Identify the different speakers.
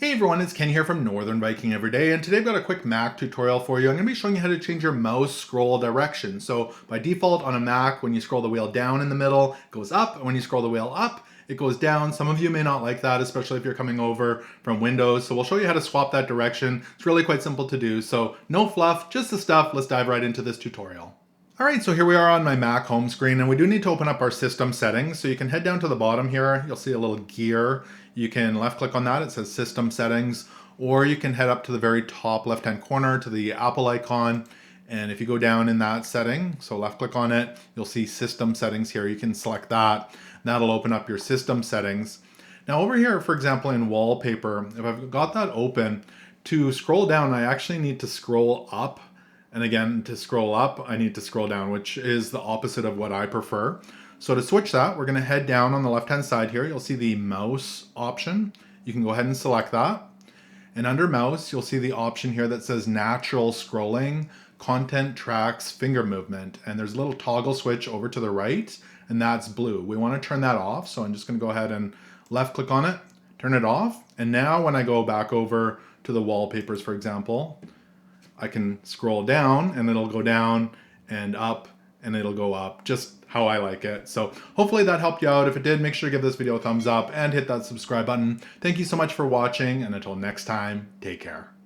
Speaker 1: Hey everyone, it's Ken here from Northern Viking Everyday, and today I've got a quick Mac tutorial for you. I'm going to be showing you how to change your mouse scroll direction. So by default on a Mac, when you scroll the wheel down in the middle, it goes up, and when you scroll the wheel up, it goes down. Some of you may not like that, especially if you're coming over from Windows. So we'll show you how to swap that direction. It's really quite simple to do. So no fluff, just the stuff. Let's dive right into this tutorial. All right, so here we are on my Mac home screen, and we do need to open up our system settings. So you can head down to the bottom here. You'll see a little gear. You can left click on that. It says system settings, or you can head up to the very top left-hand corner to the Apple icon. And if you go down in that setting, so left click on it, you'll see system settings here. You can select that. That'll open up your system settings. Now over here, for example, in wallpaper, if I've got that open, to scroll down, I actually need to scroll up. And again, to scroll up, I need to scroll down, which is the opposite of what I prefer. So to switch that, we're gonna head down on the left-hand side here. You'll see the mouse option. You can go ahead and select that. And under mouse, you'll see the option here that says natural scrolling, content tracks finger movement. And there's a little toggle switch over to the right, and that's blue. We wanna turn that off. So I'm just gonna go ahead and left click on it, turn it off. And now when I go back over to the wallpapers, for example, I can scroll down and it'll go down and up and it'll go up, just how I like it. So hopefully that helped you out. If it did, make sure to give this video a thumbs up and hit that subscribe button. Thank you so much for watching, and until next time, take care.